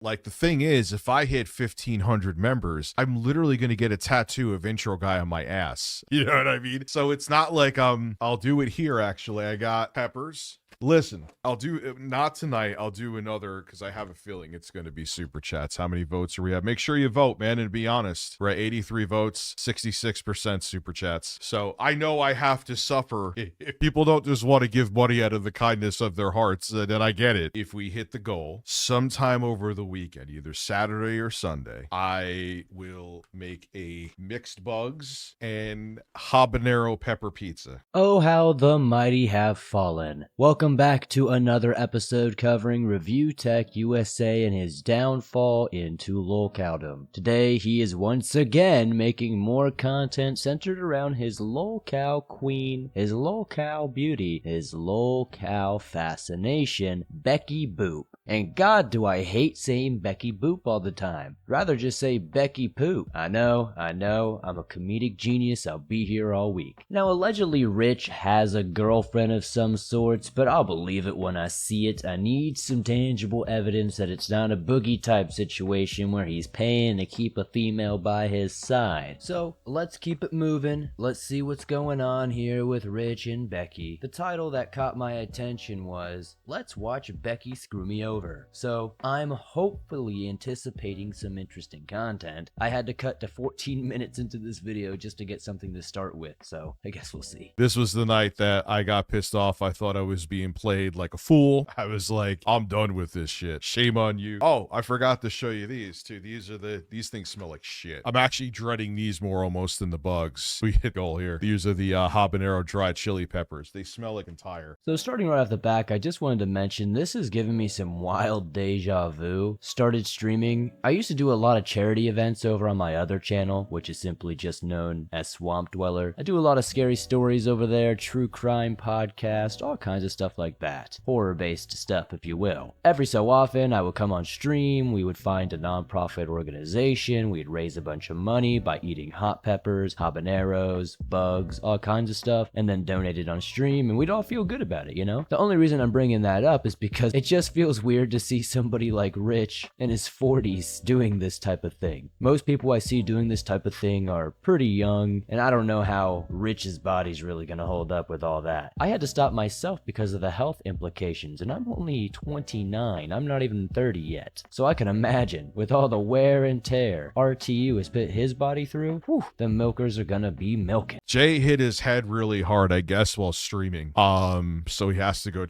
Like, the thing is, if I hit 1,500 members, I'm literally going to get a tattoo of intro guy on my ass. You know what I mean? So it's not like, I'll do it here, actually. I got peppers. Listen, I'll do, not tonight, I'll do another, because I have a feeling it's going to be super chats. How many votes are we at? Make sure you vote, man, and be honest. We're at 83 votes, 66% super chats. So I know I have to suffer. If people don't just want to give money out of the kindness of their hearts, then I get it. If we hit the goal sometime over the weekend, either Saturday or Sunday, I will make a mixed bugs and habanero pepper pizza. Oh, how the mighty have fallen. Welcome back to another episode covering ReviewTechUSA and his downfall into Lolcowdom. Today, he is once again making more content centered around his Lolcow queen, his Lolcow beauty, his Lolcow fascination, Becky Boop. And God, do I hate saying Becky Boop all the time. Rather just say Becky Poop. I know, I'm a comedic genius, I'll be here all week. Now, allegedly Rich has a girlfriend of some sorts, but I'll believe it when I see it. I need some tangible evidence that it's not a boogie type situation where he's paying to keep a female by his side. So, let's keep it moving. Let's see what's going on here with Rich and Becky. The title that caught my attention was, Let's Watch Becky Screw Me Over. So, I'm hopefully anticipating some interesting content. I had to cut to 14 minutes into this video just to get something to start with, so I guess we'll see. This was the night that I got pissed off. I thought I was being played like a fool. I was like, I'm done with this shit. Shame on you. Oh, I forgot to show you these too. These things smell like shit. I'm actually dreading these more almost than the bugs. We hit goal here. These are the habanero dried chili peppers. They smell like entire. So starting right off the back, I just wanted to mention this has given me some wild deja vu. Started streaming. I used to do a lot of charity events over on my other channel, which is simply just known as Swamp Dweller. I do a lot of scary stories over there, true crime podcast, all kinds of stuff like that. Horror-based stuff, if you will. Every so often, I would come on stream, we would find a non-profit organization, we'd raise a bunch of money by eating hot peppers, habaneros, bugs, all kinds of stuff, and then donate it on stream, and we'd all feel good about it, you know? The only reason I'm bringing that up is because it just feels weird to see somebody like Rich in his 40s doing this type of thing. Most people I see doing this type of thing are pretty young, and I don't know how Rich's body's really gonna hold up with all that. I had to stop myself because of the health implications, and I'm only 29. I'm not even 30 yet. So I can imagine, with all the wear and tear RTU has put his body through, whew, the milkers are gonna be milking. Jay hit his head really hard, I guess, while streaming. So he has to go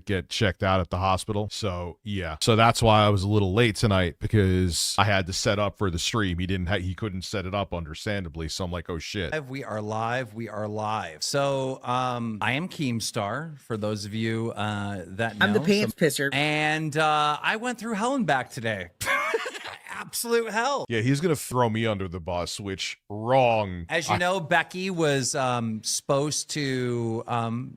get checked out at the hospital. So yeah. So that's why I was a little late tonight, because I had to set up for the stream. He couldn't set it up, understandably. So I'm like, oh shit. We are live. So I am Keemstar, for those of you that know. I'm the pants pisser. And I went through hell and back today. Absolute hell. Yeah, he's gonna throw me under the bus, which wrong. As you know, Becky was supposed to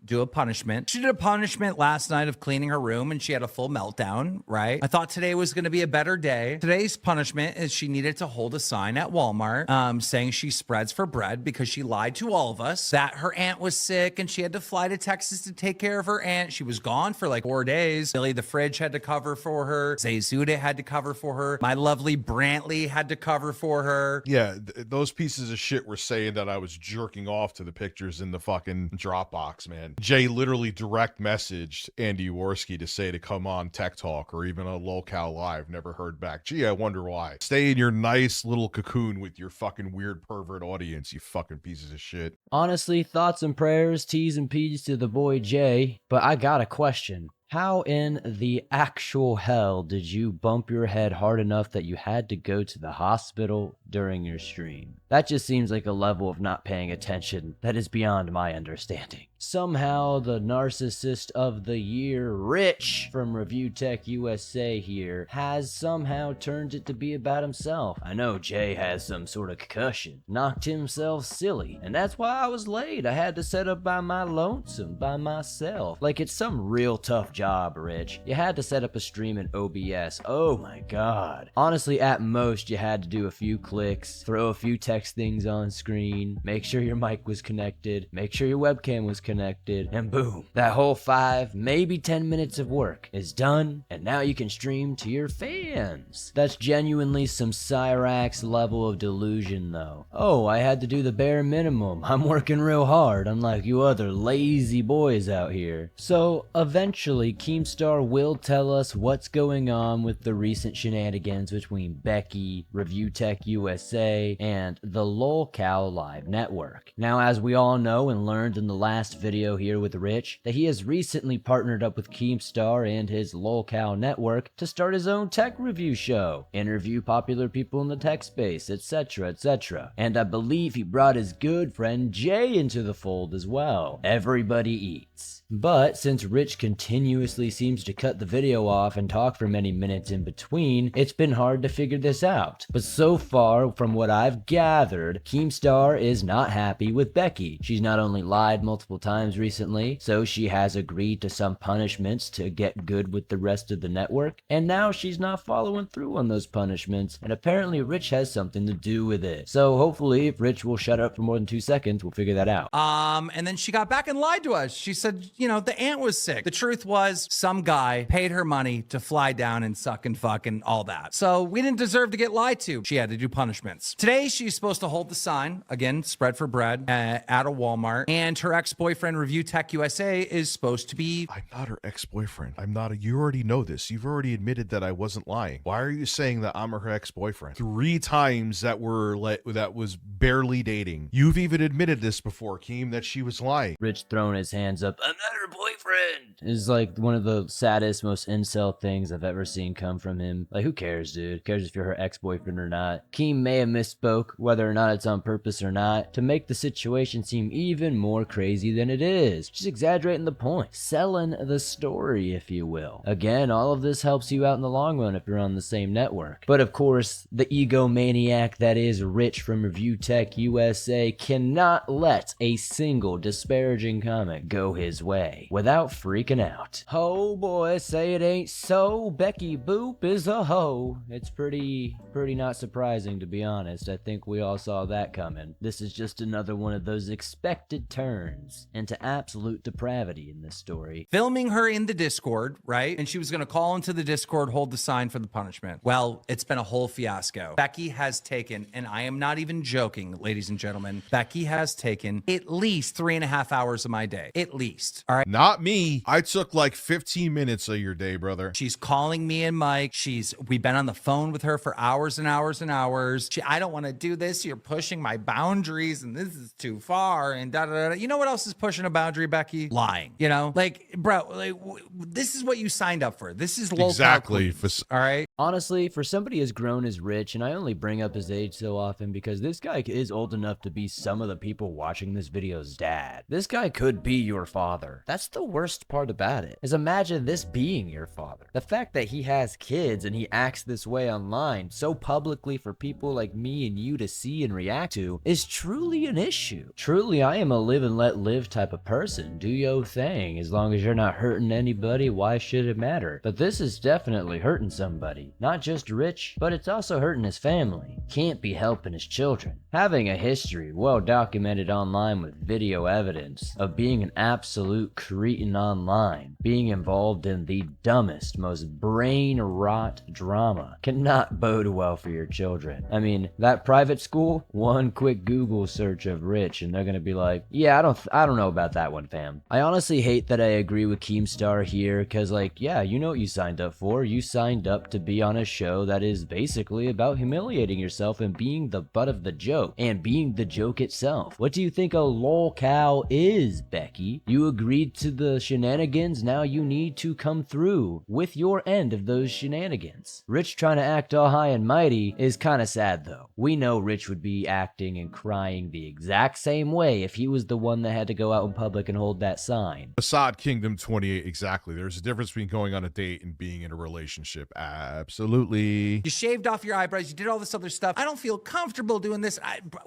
do a punishment. She did a punishment last night of cleaning her room, and she had a full meltdown, right? I thought today was going to be a better day. Today's punishment is she needed to hold a sign at Walmart saying she spreads for bread because she lied to all of us that her aunt was sick and she had to fly to Texas to take care of her aunt. She was gone for like 4 days. Billy the Fridge had to cover for her. Zayzuda had to cover for her. My lovely Brantley had to cover for her. Yeah, those pieces of shit were saying that I was jerking off to the pictures in the fucking Dropbox, man. Jay literally direct messaged Andy Worski to say to come on Tech Talk or even a Lolcow Live. Never heard back. Gee, I wonder why. Stay in your nice little cocoon with your fucking weird pervert audience, you fucking pieces of shit. Honestly, thoughts and prayers, T's and P's to the boy Jay, but I got a question. How in the actual hell did you bump your head hard enough that you had to go to the hospital during your stream? That just seems like a level of not paying attention that is beyond my understanding. Somehow the narcissist of the year, Rich from ReviewTechUSA here, has somehow turned it to be about himself. I know Jay has some sort of concussion, knocked himself silly, and that's why I was late. I had to set up by my lonesome, by myself. Like it's some real tough job, Rich. You had to set up a stream in OBS. Oh my god. Honestly, at most, you had to do a few clicks, throw a few text things on screen, make sure your mic was connected, make sure your webcam was connected, connected, and boom, that whole 5, maybe 10 minutes of work is done, and now you can stream to your fans. That's genuinely some Cyrax level of delusion though. Oh, I had to do the bare minimum. I'm working real hard, unlike you other lazy boys out here. So eventually Keemstar will tell us what's going on with the recent shenanigans between Becky, ReviewTechUSA, and the Lolcow Live Network. Now, as we all know and learned in the last video here with Rich, that he has recently partnered up with Keemstar and his Lolcow network to start his own tech review show, interview popular people in the tech space, etc, etc. And I believe he brought his good friend Jay into the fold as well. Everybody eats. But since Rich continuously seems to cut the video off and talk for many minutes in between, it's been hard to figure this out. But so far, from what I've gathered, Keemstar is not happy with Becky. She's not only lied multiple times recently, so she has agreed to some punishments to get good with the rest of the network, and now she's not following through on those punishments, and apparently Rich has something to do with it. So hopefully, if Rich will shut up for more than 2 seconds, we'll figure that out. And then she got back and lied to us. She said, you know, the aunt was sick. The truth was some guy paid her money to fly down and suck and fuck and all that. So we didn't deserve to get lied to. She had to do punishments. Today, she's supposed to hold the sign, again, spread for bread, at a Walmart. And her ex-boyfriend, ReviewTechUSA, is supposed to be... I'm not her ex-boyfriend. You already know this. You've already admitted that I wasn't lying. Why are you saying that I'm her ex-boyfriend? 3 times that was barely dating. You've even admitted this before, Keem, that she was lying. Rich throwing his hands up, I'm not her boyfriend, is like one of the saddest, most incel things I've ever seen come from him. Like, who cares, dude? Who cares if you're her ex-boyfriend or not? Keem may have misspoke, whether or not it's on purpose or not, to make the situation seem even more crazy than it is. Just exaggerating the point. Selling the story, if you will. Again, all of this helps you out in the long run if you're on the same network. But of course, the egomaniac that is Rich from ReviewTechUSA cannot let a single disparaging comment go his way without freaking out. Oh boy, say it ain't so. Becky Boop is a hoe. It's pretty not surprising, to be honest. I think we all saw that coming. This is just another one of those expected turns into absolute depravity in this story. Filming her in the Discord, right? And she was going to call into the Discord, hold the sign for the punishment. Well, it's been a whole fiasco. Becky has taken, and I am not even joking, ladies and gentlemen, Becky has taken at least 3.5 hours of my day. At least. All right. Not me. I took like 15 minutes of your day, brother. She's calling me and Mike. We've been on the phone with her for hours and hours and hours. I don't want to do this. You're pushing my boundaries and this is too far and da da da. You know what else is pushing a boundary, Becky? Lying. You know, like, bro, like, this is what you signed up for. This is Lolcow. Exactly. All right. Honestly, for somebody as grown as Rich, and I only bring up his age so often because this guy is old enough to be some of the people watching this video's dad. This guy could be your father. That's the worst part about it, is imagine this being your father. The fact that he has kids and he acts this way online so publicly for people like me and you to see and react to is truly an issue. Truly, I am a live and let live type of person. Do your thing. As long as you're not hurting anybody, why should it matter? But this is definitely hurting somebody. Not just Rich, but it's also hurting his family. Can't be helping his children. Having a history well documented online with video evidence of being an absolute cretin online, being involved in the dumbest, most brain rot drama cannot bode well for your children. I mean, that private school, one quick Google search of Rich and they're gonna be like, yeah, I don't know about that one, fam. I honestly hate that I agree with Keemstar here, cause like, yeah, you know what you signed up for. You signed up to be on a show that is basically about humiliating yourself and being the butt of the joke, and being the joke itself. What do you think a lolcow is, Becky? You agreed to the shenanigans, now you need to come through with your end of those shenanigans. Rich trying to act all high and mighty is kinda sad though. We know Rich would be acting and crying the exact same way if he was the one that had to go out in public and hold that sign. Assad Kingdom 28, exactly. There's a difference between going on a date and being in a relationship. Absolutely. You shaved off your eyebrows. You did all this other stuff. I don't feel comfortable doing this.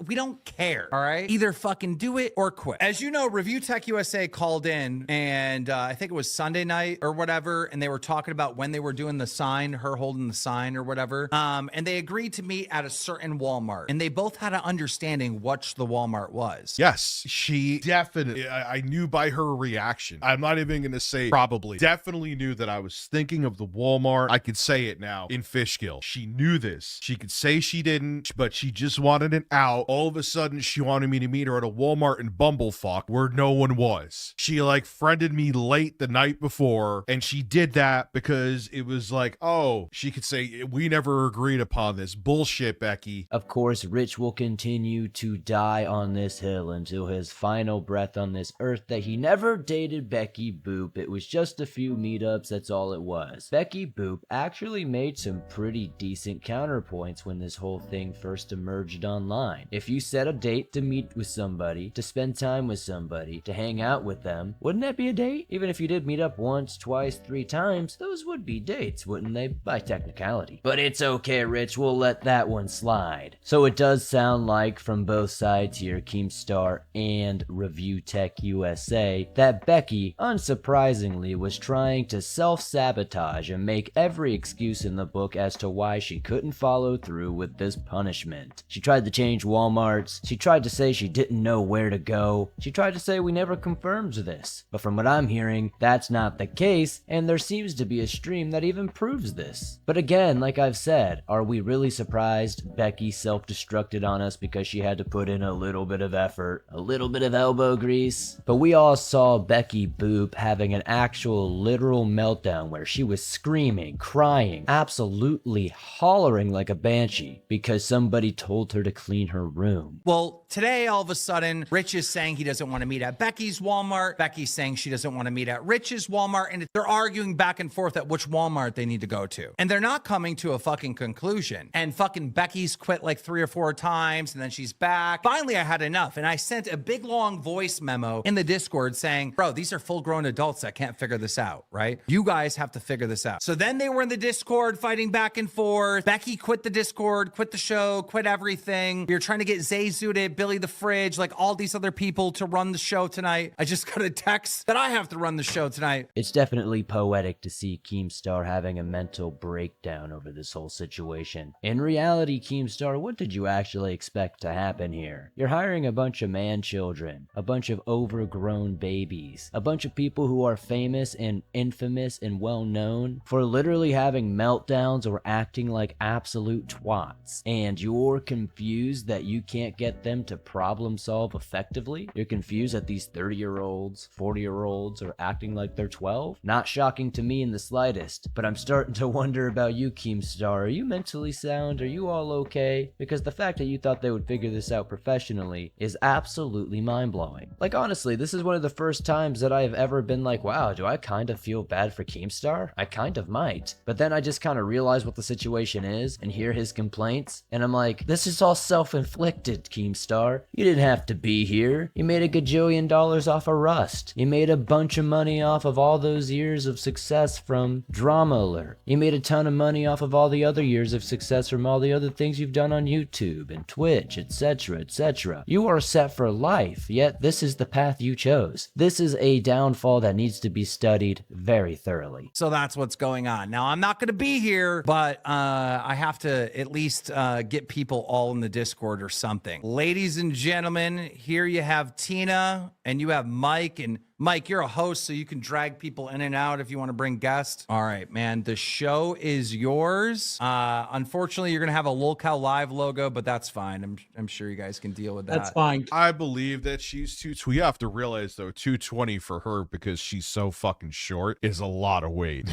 We don't care. All right. Either fucking do it or quit. As you know, ReviewTechUSA called in and and I think it was Sunday night or whatever, and they were talking about when they were doing the sign, her holding the sign or whatever. And they agreed to meet at a certain Walmart, and they both had an understanding which the Walmart was. Yes, she definitely, I knew by her reaction. I'm not even going to say probably. Definitely knew that I was thinking of the Walmart. I could say it now in Fishkill. She knew this. She could say she didn't, but she just wanted an out. All of a sudden, she wanted me to meet her at a Walmart in Bumblefuck where no one was. She like friended me late the night before, and she did that because it was like, oh, she could say, we never agreed upon this. Bullshit, Becky. Of course, Rich will continue to die on this hill until his final breath on this earth that he never dated Becky Boop. It was just a few meetups, that's all it was. Becky Boop actually made some pretty decent counterpoints when this whole thing first emerged online. If you set a date to meet with somebody, to spend time with somebody, to hang out with them, wouldn't that be a date? Even if you did meet up once, twice, 3 times, those would be dates, wouldn't they? By technicality. But it's okay, Rich, we'll let that one slide. So it does sound like from both sides here, Keemstar and ReviewTechUSA, that Becky, unsurprisingly, was trying to self-sabotage and make every excuse in the book as to why she couldn't follow through with this punishment. She tried to change Walmarts, she tried to say she didn't know where to go, she tried to say we never confirmed this. But from what I'm hearing, that's not the case, and there seems to be a stream that even proves this. But again, like I've said, are we really surprised Becky self-destructed on us because she had to put in a little bit of effort, a little bit of elbow grease? But we all saw Becky Boop having an actual literal meltdown where she was screaming, crying, absolutely hollering like a banshee because somebody told her to clean her room. Well, today, all of a sudden, Rich is saying he doesn't want to meet at Becky's Walmart. Becky's saying she doesn't want to meet at Rich's Walmart. And they're arguing back and forth at which Walmart they need to go to. And they're not coming to a fucking conclusion. And fucking Becky's quit like 3 or 4 times, and then she's back. Finally, I had enough. And I sent a big, long voice memo in the Discord saying, bro, these are full-grown adults that can't figure this out, right? You guys have to figure this out. So then they were in the Discord fighting back and forth. Becky quit the Discord, quit the show, quit everything. We were trying to get Zay Zooted, Billy the Fridge, like all these other people to run the show tonight. I just got a text that I have to run the show tonight. It's definitely poetic to see Keemstar having a mental breakdown over this whole situation. In reality, Keemstar, what did you actually expect to happen here? You're hiring a bunch of man-children, a bunch of overgrown babies, a bunch of people who are famous and infamous and well-known for literally having meltdowns or acting like absolute twats. And you're confused that you can't get them to problem solve effectively? You're confused that these 30-year-olds, 40-year-olds are acting like they're 12? Not shocking to me in the slightest, but I'm starting to wonder about you, Keemstar. Are you mentally sound? Are you all okay? Because the fact that you thought they would figure this out professionally is absolutely mind-blowing. Like, honestly, this is one of the first times that I've ever been like, wow, do I kind of feel bad for Keemstar? I kind of might. But then I just kind of realize what the situation is and hear his complaints, and I'm like, this is all self-inflicted, Keemstar. You didn't have to be here. You made a gajillion dollars off of Rust. You made a bunch of money off of all those years of success from Drama Alert. You made a ton of money off of all the other years of success from all the other things you've done on YouTube and Twitch, etc., etc. You are set for life, yet this is the path you chose. This is a downfall that needs to be studied very thoroughly. So that's what's going on. Now, I'm not going to be here, but I have to at least get people all in the Discord or something. Ladies and gentlemen, here you have Tina and you have Mike. And Mike, you're a host, so you can drag people in and out if you want to bring guests. All right, man, the show is yours. Unfortunately, you're going to have a Lolcow Live logo, but that's fine. I'm sure you guys can deal with that. That's fine. I believe that she's we have to realize, though, 220 for her because she's so fucking short is a lot of weight.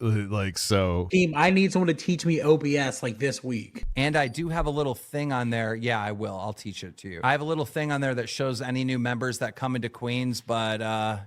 Like, so Team, I need someone to teach me OBS like this week. And I do have a little thing on there. Yeah, I will. I'll teach it to you. I have a little thing on there that shows any new members that come into Queens. But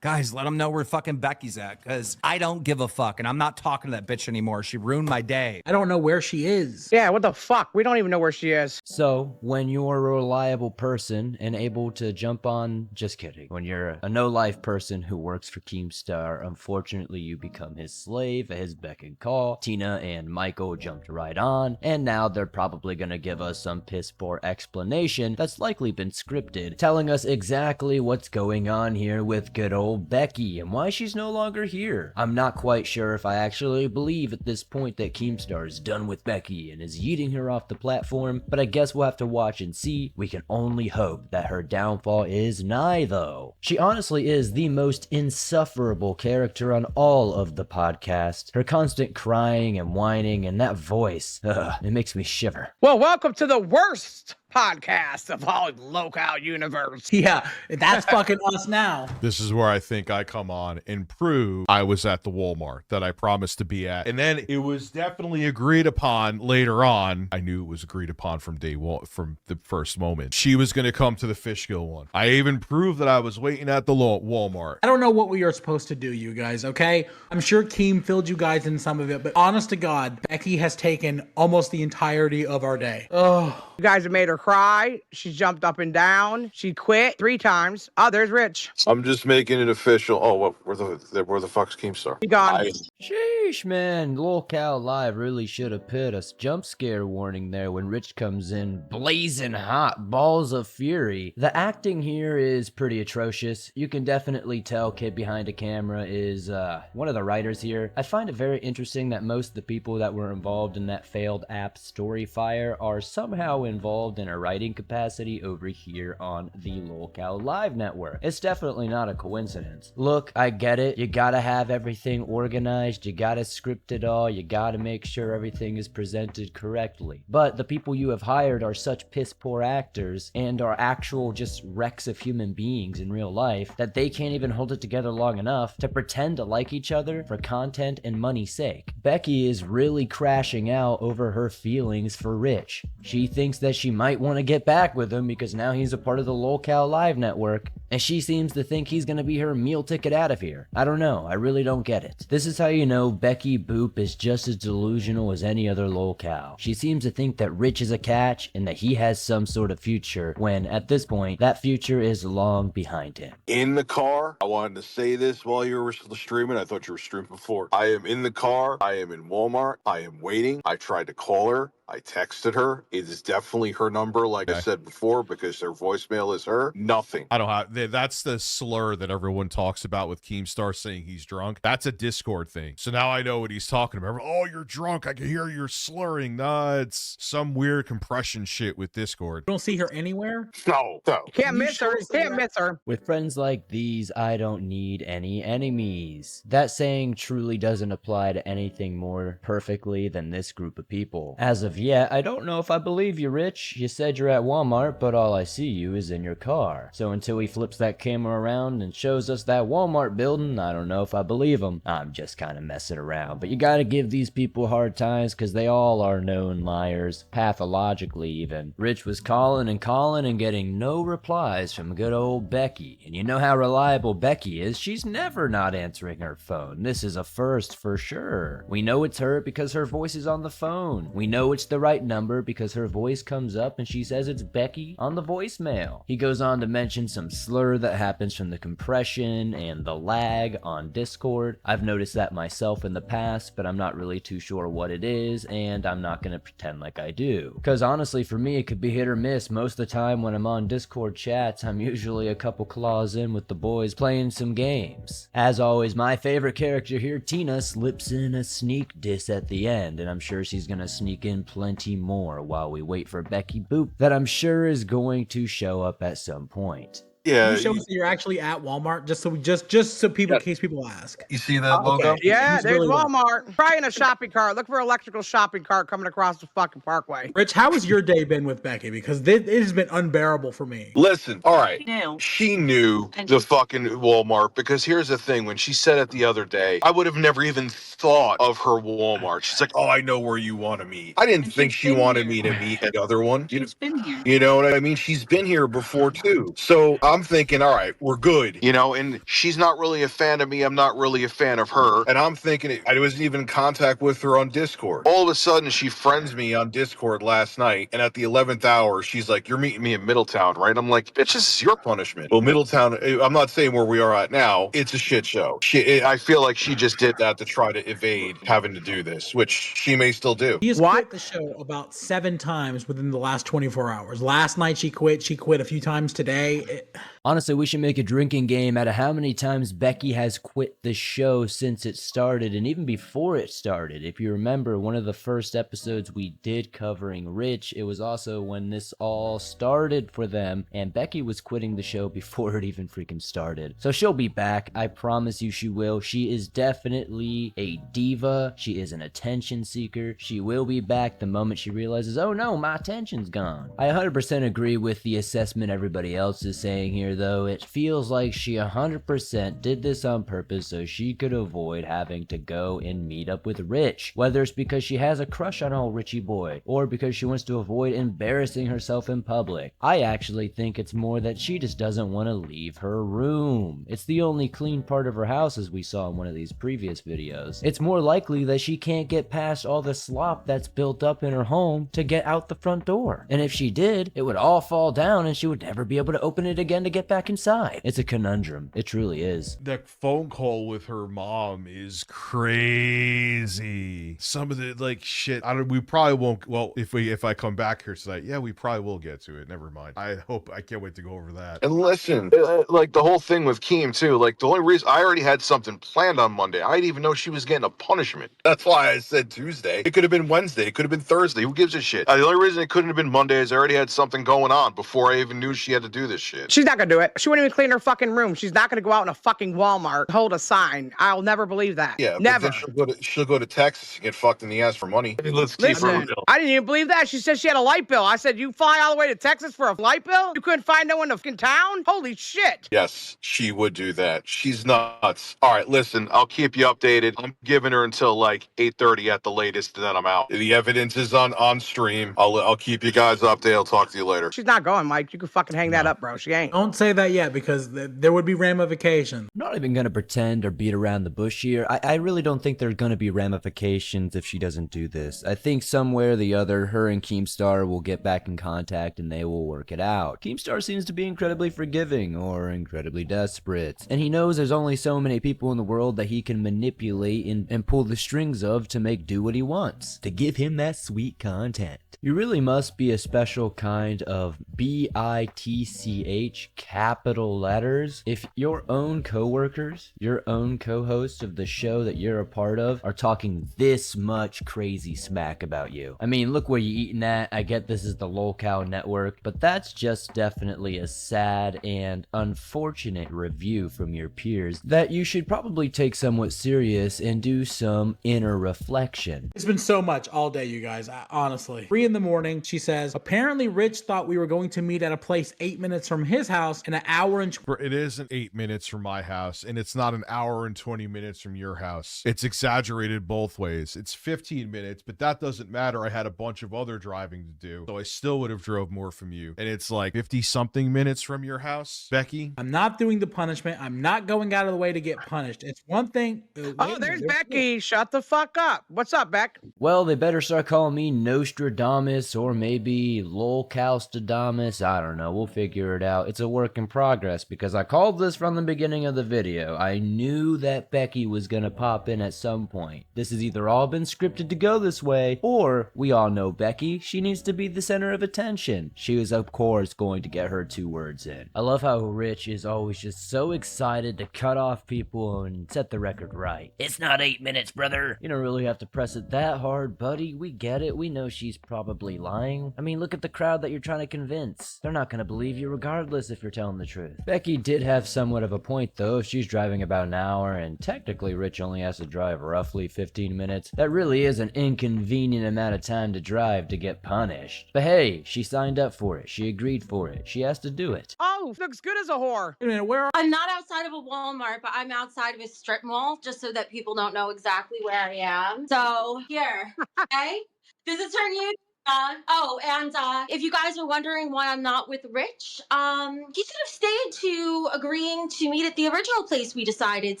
guys, let them know where fucking Becky's at, because I don't give a fuck. And I'm not talking to that bitch anymore. She ruined my day. I don't know where she is. Yeah, what the fuck? We don't even know where she is. So, when you're a reliable person and able to jump on, just kidding. When you're a no-life person who works for Keemstar, unfortunately you become his slave, his beck and call. Tina and Michael jumped right on, and now they're probably gonna give us some piss poor explanation that's likely been scripted, telling us exactly what's going on here with good old Becky and why she's no longer here. I'm not quite sure if I actually believe at this point that Keemstar is done with Becky and is yeeting her off the platform, but I guess we'll have to watch and see. We can only hope that her downfall is nigh, though. She honestly is the most insufferable character on all of the podcast. Her constant crying and whining and that voice, it makes me shiver. Well, welcome to the worst podcast of all Lolcow universe. Yeah, that's fucking us now. This is where I think I come on and prove I was at the Walmart that I promised to be at. And then it was definitely agreed upon later on. I knew it was agreed upon from day one, from the first moment. She was going to come to the Fishkill one. I even proved that I was waiting at the Walmart. I don't know what we are supposed to do, you guys, okay? I'm sure Keem filled you guys in some of it, but honest to God, Becky has taken almost the entirety of our day. Oh. You guys have made her cry. She jumped up and down. She quit 3 times. Oh, there's Rich. I'm just making it official. Oh, what? Where the fuck's Keemstar? He gone. Sheesh, man. Lolcow Live really should have put a jump scare warning there when Rich comes in blazing hot, balls of fury. The acting here is pretty atrocious. You can definitely tell kid behind a camera is one of the writers here. I find it very interesting that most of the people that were involved in that failed app Storyfire are somehow involved in a writing capacity over here on the Lolcow Live network. It's definitely not a coincidence. Look, I get it. You gotta have everything organized. You gotta script it all. You gotta make sure everything is presented correctly. But the people you have hired are such piss poor actors and are actual just wrecks of human beings in real life that they can't even hold it together long enough to pretend to like each other for content and money's sake. Becky is really crashing out over her feelings for Rich. She thinks that she might want to get back with him because now he's a part of the Lolcow Live network, and she seems to think he's gonna be her meal ticket out of here. I don't know, I really don't get it. This is how you know Becky Boop is just as delusional as any other Lolcow. She seems to think that Rich is a catch and that he has some sort of future, when at this point, that future is long behind him. In the car, I wanted to say this while you were streaming. I thought you were streaming before. I am in the car. I am in Walmart. I am waiting. I tried to call her. I texted her. It is definitely her number, like I said before, because her voicemail is her. Nothing. I don't have, that's the slur that everyone talks about with Keemstar saying he's drunk. That's a Discord thing. So now I know what he's talking about. Oh, you're drunk. I can hear you're slurring. Nah, it's some weird compression shit with Discord. You don't see her anywhere? No. Can't miss her. Can't miss her. With friends like these, I don't need any enemies. That saying truly doesn't apply to anything more perfectly than this group of people. As of yet, I don't know if I believe you, Rich. You said you're at Walmart, but all I see you is in your car. So until he flips that camera around and shows us that Walmart building, I don't know if I believe him. I'm just kind of messing around. But you gotta give these people hard times because they all are known liars, pathologically even. Rich was calling and getting no replies from good old Becky. And you know how reliable Becky is. She's never not answering her phone. This is a first for sure. We know it's her because her voice is on the phone. We know it's the right number because her voice comes up and she says it's Becky on the voicemail. He goes on to mention some slur that happens from the compression and the lag on Discord. I've noticed that myself in the past, but I'm not really too sure what it is, and I'm not gonna pretend like I do. Because honestly, for me, it could be hit or miss. Most of the time when I'm on Discord chats, I'm usually a couple claws in with the boys playing some games. As always, my favorite character here, Tina, slips in a sneak diss at the end, and I'm sure she's gonna sneak in plenty more while we wait for Becky Boop that I'm sure is going to show up at some point. Yeah. Can you show us that you're actually at Walmart, just so people, in case people ask. You see that logo? Okay. Yeah, He's there's really Walmart. Probably in a shopping cart. Look for an electrical shopping cart coming across the fucking parkway. Rich, how has your day been with Becky? Because it has been unbearable for me. Listen, all right. No. She knew the fucking Walmart, because here's the thing. When she said it the other day, I would have never even thought of her Walmart. She's like, oh, I know where you want to meet. I didn't And think she's she been wanted here. me to meet the other one. She's been here. You know what I mean? She's been here before too. So I'm thinking, all right, we're good, you know, and she's not really a fan of me. I'm not really a fan of her. And I'm thinking, I wasn't even in contact with her on Discord. All of a sudden, she friends me on Discord last night. And at the 11th hour, she's like, you're meeting me in Middletown, right? I'm like, bitch, this is your punishment. Well, Middletown, I'm not saying where we are at now. It's a shit show. I feel like she just did that to try to evade having to do this, which she may still do. She has What? quit the show about 7 times within the last 24 hours. Last night she quit. She quit a few times today. Honestly, we should make a drinking game out of how many times Becky has quit the show since it started, and even before it started. If you remember, one of the first episodes we did covering Rich, it was also when this all started for them, and Becky was quitting the show before it even freaking started. So she'll be back. I promise you she will. She is definitely a diva. She is an attention seeker. She will be back the moment she realizes, oh no, my attention's gone. I 100% agree with the assessment everybody else is saying here, though. It feels like she 100% did this on purpose so she could avoid having to go and meet up with Rich. Whether it's because she has a crush on old Richie boy, or because she wants to avoid embarrassing herself in public. I actually think it's more that she just doesn't want to leave her room. It's the only clean part of her house, as we saw in one of these previous videos. It's more likely that she can't get past all the slop that's built up in her home to get out the front door. And if she did, it would all fall down and she would never be able to open it again to get back inside. It's a conundrum. It truly is. That phone call with her mom is crazy. Some of the like shit. We probably won't. Well, if I come back here tonight, yeah, we probably will get to it. Never mind. I can't wait to go over that. And listen, like the whole thing with Keem too, like the only reason I already had something planned on Monday, I didn't even know she was getting a punishment. That's why I said Tuesday. It could have been Wednesday. It could have been Thursday. Who gives a shit? The only reason it couldn't have been Monday is I already had something going on before I even knew she had to do this shit. She's not gonna do it. She wouldn't even clean her fucking room. She's not gonna go out in a fucking Walmart, hold a sign. I'll never believe that. Yeah, never. But then she'll go to Texas and get fucked in the ass for money. Let's keep her Listen, real. I didn't even believe that. She said she had a light bill. I said, you fly all the way to Texas for a light bill? You couldn't find no one in town? Holy shit. Yes, she would do that. She's nuts. All right, listen, I'll keep you updated. I'm giving her until like 8:30 at the latest, and then I'm out. The evidence is on stream. I'll keep you guys updated. I'll talk to you later. She's not going, Mike. You can fucking hang that up, bro. She ain't. Don't say that yet because there would be ramifications. I'm not even going to pretend or beat around the bush here. I really don't think there are going to be ramifications if she doesn't do this. I think somewhere or the other, her and Keemstar will get back in contact and they will work it out. Keemstar seems to be incredibly forgiving or incredibly desperate, and he knows there's only so many people in the world that he can manipulate and pull the strings of to make do what he wants, to give him that sweet content. You really must be a special kind of bitch capital letters if your own coworkers, your own co-hosts of the show that you're a part of are talking this much crazy smack about you. I mean, look where you eating at. I get this is the Lolcow network, but that's just definitely a sad and unfortunate review from your peers that you should probably take somewhat serious and do some inner reflection. It's been so much all day, you guys. Honestly. 3 in the morning, she says, apparently Rich thought we were going to meet at a place 8 minutes from his house and an hour and... It isn't 8 minutes from my house, and it's not an hour and 20 minutes from your house. It's exaggerated both ways. It's 15 minutes, but that doesn't matter. I had a bunch of other driving to do, so I still would have drove more from you. And it's like 50-something minutes from your house, Becky. I'm not doing the punishment. I'm not going out of the way to get punished. It's one thing... Oh, there's Becky. Shut the fuck up. What's up, Beck? Well, they better start calling me Nostradamus or maybe Lolcowstadamus. I don't know. We'll figure it out. It's a work in progress because I called this from the beginning of the video. I knew that Becky was going to pop in at some point. This has either all been scripted to go this way, or we all know Becky. She needs to be the center of attention. She is, of course, going to get her 2 words in. I love how Rich is always just so excited to cut off people and set the record right. It's not 8 minutes, brother. You don't really have to press it that hard, buddy. We get it. We know she's probably lying. I mean, look at the crowd that you're trying to convince. They're not going to believe you regardless if you're telling the truth. Becky did have somewhat of a point, though. If she's driving about an hour and technically Rich only has to drive roughly 15 minutes, that really is an inconvenient amount of time to drive to get punished. But hey, she signed up for it. She agreed for it. She has to do it. Oh, looks good as a whore. Wait a minute, where are... I'm not outside of a Walmart, but I'm outside of a strip mall just so that people don't know exactly where I am. So here, okay? Does this turn you? Oh, and if you guys are wondering why I'm not with Rich, he should have stayed to agreeing to meet at the original place we decided.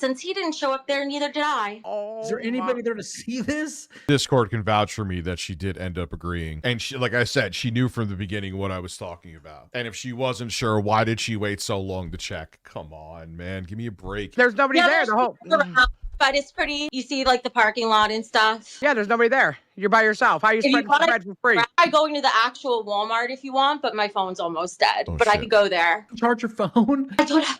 Since he didn't show up there, neither did I. Oh, Is there anybody there to see this? Discord can vouch for me that she did end up agreeing. And she, like I said, she knew from the beginning what I was talking about. And if she wasn't sure, why did she wait so long to check? Come on, man. Give me a break. There's nobody there. there's The whole. people around, but it's pretty. You see, like the parking lot and stuff. Yeah, there's nobody there. You're by yourself. How you If you spread wanna bread for free? try going to the actual Walmart if you want, but my phone's almost dead. Oh, but I shit. could go there. Charge your phone? I don't have.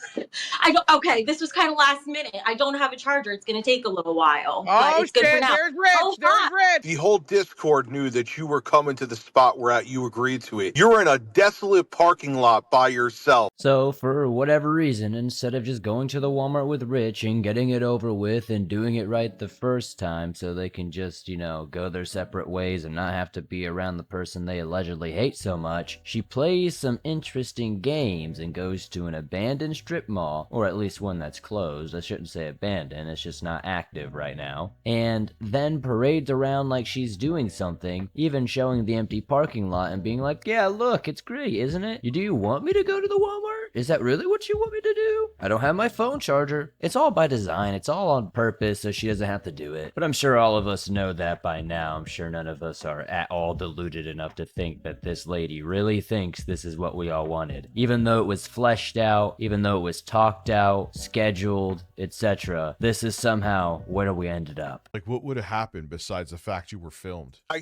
Okay, this was kind of last minute. I don't have a charger. It's gonna take a little while. But Oh it's good for shit! now. There's Rich. Oh, There's hi. Rich. The whole Discord knew that you were coming to the spot we're at. You agreed to it. You're in a desolate parking lot by yourself. So, for whatever reason, instead of just going to the Walmart with Rich and getting it over with and doing it right the first time so they can just, go their separate ways and not have to be around the person they allegedly hate so much, she plays some interesting games and goes to an abandoned strip mall, or at least one that's closed. I shouldn't say abandoned, it's just not active right now. And then parades around like she's doing something, even showing the empty parking lot and being like, yeah, look, it's great, isn't it? Do you want me to go to the Walmart? Is that really what you want me to do? I don't have my phone charger. It's all by design. It's all on purpose so she doesn't have to do it. But I'm sure all of us know that by now. I'm sure none of us are at all deluded enough to think that this lady really thinks this is what we all wanted. Even though it was fleshed out, even though it was talked out, scheduled, etc., this is somehow where we ended up. Like, what would have happened besides the fact you were filmed? I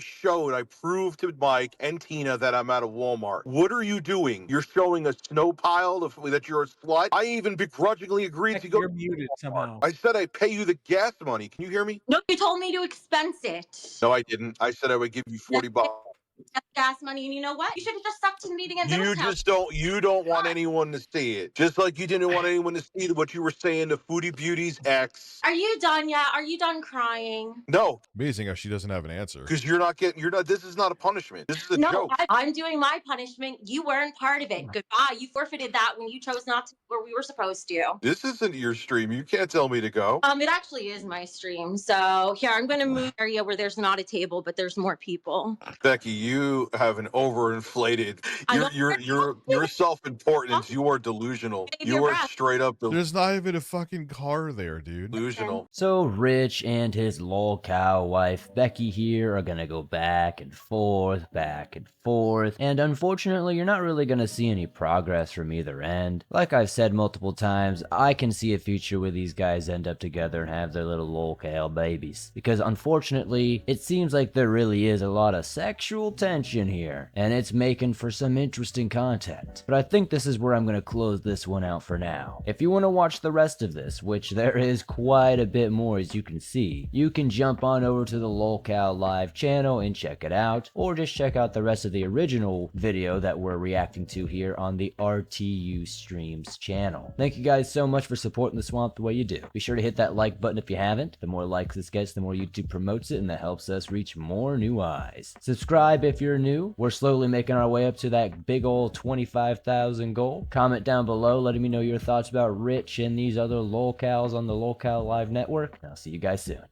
proved to Mike and Tina that I'm at a Walmart. What are you doing? You're showing a snow pile that you're a slut? I even begrudgingly agreed to go. You're muted somehow. I said I'd pay you the gas money. Can you hear me? No, you told me to expense it. No, I didn't. I said I would give you 40 bucks. Gas money, and you know what? You should have just stuck to the meeting at Middletown. You don't want anyone to see it. Just like you didn't want anyone to see what you were saying to Foodie Beauty's ex. Are you done yet? Are you done crying? No, Amazing how she doesn't have an answer. because this is not a punishment. This is a No, joke. I'm doing my punishment. You weren't part of it. Goodbye. You forfeited that when you chose not to where we were supposed to. This isn't your stream. You can't tell me to go. It actually is my stream. So here, I'm gonna move area where there's not a table, but there's more people. Becky, you have an overinflated. I Your self-importance. You are delusional. Save You your are breath. straight up There's not even a fucking car there, dude. delusional. So Rich and his Lolcow wife Becky here are gonna go back and forth, and unfortunately you're not really gonna see any progress from either end. Like I've said multiple times, I can see a future where these guys end up together and have their little Lolcow babies. Because unfortunately, it seems like there really is a lot of sexual tension here, and it's making for some interesting content. But I think this is where I'm gonna close this one out for now. If you wanna watch the rest of this, which there is quite a bit more as you can see, you can jump on over to the Lolcow live channel and check it out, or just check out the rest of the original video that we're reacting to here on the RTU Streams channel. Thank you guys so much for supporting the Swamp the way you do. Be sure to hit that like button if you haven't. The more likes this gets, the more YouTube promotes it, and that helps us reach more new eyes. Subscribe if you're new. We're slowly making our way up to that big old 25,000 goal. Comment down below letting me know your thoughts about Rich and these other Lolcows on the Lolcow Live Network. I'll see you guys soon.